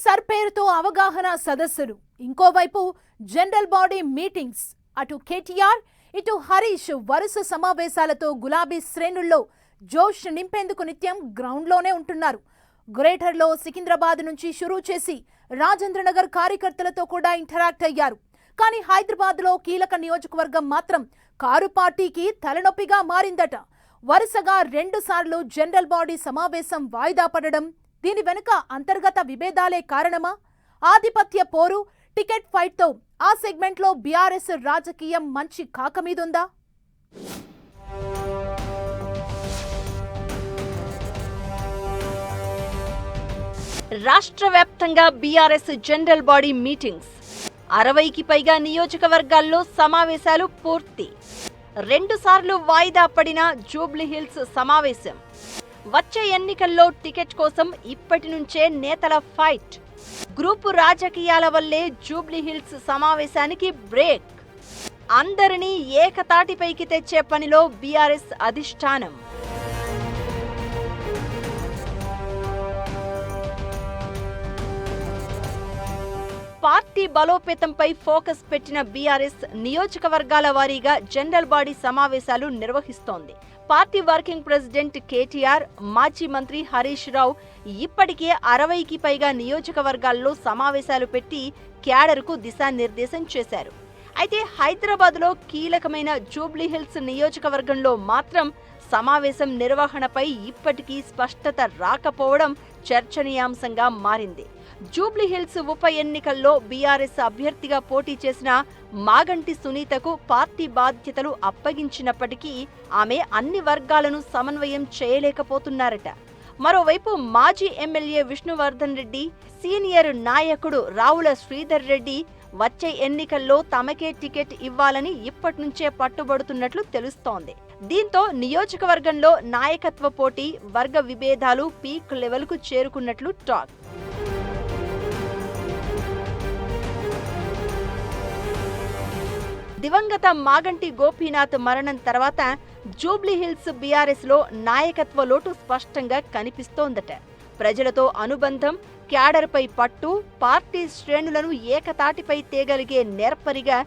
సర్పేరుతో అవగాహన సదస్సులు, ఇంకోవైపు జనరల్ బాడీ మీటింగ్స్. అటు కేటీఆర్, ఇటు హరీష్ వరుస సమావేశాలతో గులాబీ శ్రేణుల్లో జోష్ నింపేందుకు నిత్యం గ్రౌండ్లోనే ఉంటున్నారు. గ్రేటర్లో సికింద్రాబాద్ నుంచి షురూ చేసి రాజేంద్రనగర్ కార్యకర్తలతో కూడా ఇంటరాక్ట్ అయ్యారు. కానీ హైదరాబాద్లో కీలక నియోజకవర్గం మాత్రం కారు పార్టీకి తలనొప్పిగా మారిందట. వరుసగా 2 సార్లు జనరల్ బాడీ సమావేశం వాయిదా పడడం, దీని వెనుక అంతర్గత విభేదాలే కారణమా? ఆధిపత్య పోరు, టికెట్ ఫైట్తో ఆ సెగ్మెంట్లో బీఆర్ఎస్ రాజకీయం మంచి కాకమీదుందా? రాష్ట్ర వ్యాప్తంగా బీఆర్ఎస్ జనరల్ బాడీ మీటింగ్స్, 60కి పైగా నియోజకవర్గాల్లో సమావేశాలు పూర్తి. 2 సార్లు వాయిదా పడిన జూబ్లీహిల్స్ సమావేశం. వచ్చే ఎన్నికల్లో టికెట్ కోసం ఇప్పటి నుంచే నేతల ఫైట్. గ్రూపు రాజకీయాల వల్లే జూబ్లీహిల్స్ సమావేశానికి బ్రేక్. అందరినీ ఏకతాటిపైకి తెచ్చే పనిలో బీఆర్ఎస్ అధిష్టానం. పార్టీ బలోపేతంపై ఫోకస్ పెట్టిన బీఆర్ఎస్ నియోజకవర్గాల వారీగా జనరల్ బాడీ సమావేశాలు నిర్వహిస్తోంది. పార్టీ వర్కింగ్ ప్రెసిడెంట్ కేటీఆర్, మాజీ మంత్రి హరీష్ రావు ఇప్పటికే 60కి పైగా నియోజకవర్గాల్లో సమావేశాలు పెట్టి క్యాడర్కు దిశానిర్దేశం చేశారు. అయితే హైదరాబాద్లో కీలకమైన జూబ్లీహిల్స్ నియోజకవర్గంలో మాత్రం సమావేశం నిర్వహణపై ఇప్పటికీ స్పష్టత రాకపోవడం చర్చనీయాంశంగా మారింది. జూబ్లీహిల్స్ ఉప ఎన్నికల్లో బీఆర్ఎస్ అభ్యర్థిగా పోటీ చేసిన మాగంటి సునీతకు పార్టీ బాధ్యతలు అప్పగించినప్పటికీ ఆమె అన్ని వర్గాలను సమన్వయం చేయలేకపోతున్నారట. మరోవైపు మాజీ ఎమ్మెల్యే విష్ణువర్ధన్ రెడ్డి, సీనియర్ నాయకుడు రావుల శ్రీధర్ రెడ్డి వచ్చే ఎన్నికల్లో తమకే టికెట్ ఇవ్వాలని ఇప్పటినుంచే పట్టుబడుతున్నట్లు తెలుస్తోంది. దీంతో నియోజకవర్గంలో నాయకత్వ పోటీ, వర్గ విభేదాలు పీక్ లెవెల్కు చేరుకున్నట్లు టాక్. దివంగత మాగంటి గోపీనాథ్ మరణం తర్వాత జూబ్లీహిల్స్ బీఆర్ఎస్లో నాయకత్వ లోటు స్పష్టంగా కనిపిస్తోందట. ప్రజలతో అనుబంధం, క్యాడర్పై పట్టు, పార్టీ శ్రేణులను ఏకతాటిపై తేగలిగే నేర్పరిగా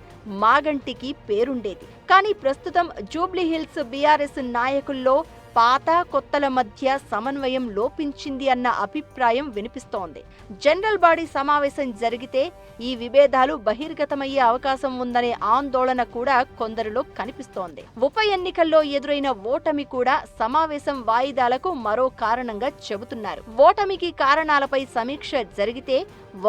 మాగంటికి పేరుండేది. కానీ ప్రస్తుతం జూబ్లీహిల్స్ బీఆర్ఎస్ నాయకుల్లో పాత కొత్తల మధ్య సమన్వయం లోపించింది అన్న అభిప్రాయం వినిపిస్తోంది. జనరల్ బాడీ సమావేశం జరిగితే ఈ విభేదాలు బహిర్గతమయ్యే అవకాశం ఉందనే ఆందోళన కూడా కొందరిలో కనిపిస్తోంది. ఉప ఎన్నికల్లో ఎదురైన ఓటమి కూడా సమావేశం వాయిదాలకు మరో కారణంగా చెబుతున్నారు. ఓటమికి కారణాలపై సమీక్ష జరిగితే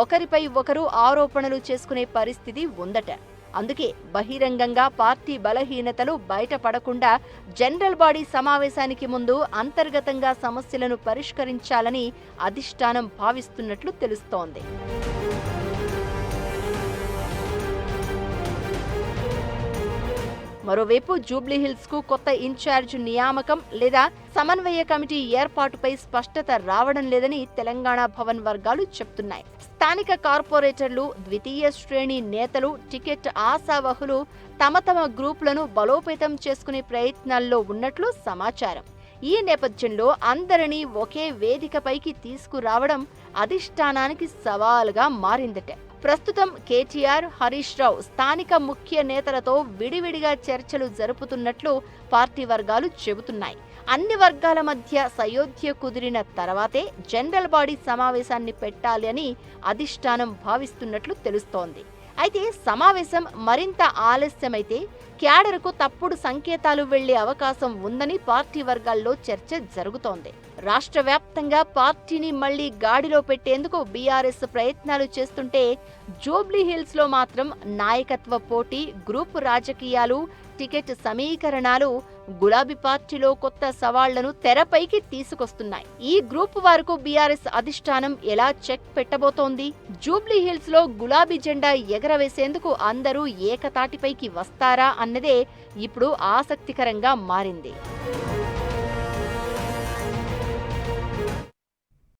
ఒకరిపై ఒకరు ఆరోపణలు చేసుకునే పరిస్థితి ఉందట. అందుకే బహిరంగంగా పార్టీ బలహీనతలు బయటపడకుండా జనరల్ బాడీ సమావేశానికి ముందు అంతర్గతంగా సమస్యలను పరిష్కరించాలని అధిష్టానం భావిస్తున్నట్లు తెలుస్తోంది. మరోవైపు జూబ్లీహిల్స్ కు కొత్త ఇన్ఛార్జ్ నియామకం లేదా సమన్వయ కమిటీ ఏర్పాటుపై స్పష్టత రావడం లేదని తెలంగాణ భవన్ వర్గాలు చెప్తున్నాయి. స్థానిక కార్పొరేటర్లు, ద్వితీయ శ్రేణి నేతలు, టికెట్ ఆశావహులు తమ గ్రూపులను బలోపేతం చేసుకునే ప్రయత్నాల్లో ఉన్నట్లు సమాచారం. ఈ నేపథ్యంలో అందరినీ ఒకే వేదికపైకి తీసుకురావడం అధిష్టానానికి సవాలుగా మారిందట. ప్రస్తుతం కేటీఆర్, హరీష్ రావు స్థానిక ముఖ్య నేతలతో విడివిడిగా చర్చలు జరుపుతున్నట్లు పార్టీ వర్గాలు చెబుతున్నాయి. అన్ని వర్గాల మధ్య సయోధ్య కుదిరిన తర్వాతే జనరల్ బాడీ సమావేశాన్ని పెట్టాలి అని అధిష్టానం భావిస్తున్నట్లు తెలుస్తోంది. అయితే సమావేశం మరింత ఆలస్యమైతే క్యాడర్కు తప్పుడు సంకేతాలు వెళ్లే అవకాశం ఉందని పార్టీ వర్గాల్లో చర్చ జరుగుతోంది. రాష్ట్ర వ్యాప్తంగా పార్టీని మళ్లీ గాడిలో పెట్టేందుకు బీఆర్ఎస్ ప్రయత్నాలు చేస్తుంటే జూబ్లీహిల్స్ లో మాత్రం నాయకత్వ పోటీ, గ్రూపు రాజకీయాలు, టికెట్ సమీకరణాలు గులాబీ పార్టీలో కొత్త సవాళ్లను తెరపైకి తీసుకొస్తున్నాయి. ఈ గ్రూప్ వారికి బీఆర్ఎస్ అధిష్టానం ఎలా చెక్ పెట్టబోతోంది? జూబ్లీహిల్స్ లో గులాబీ జెండా ఎగరవేసేందుకు అందరూ ఏకతాటిపైకి వస్తారా అన్నదే ఇప్పుడు ఆసక్తికరంగా మారింది.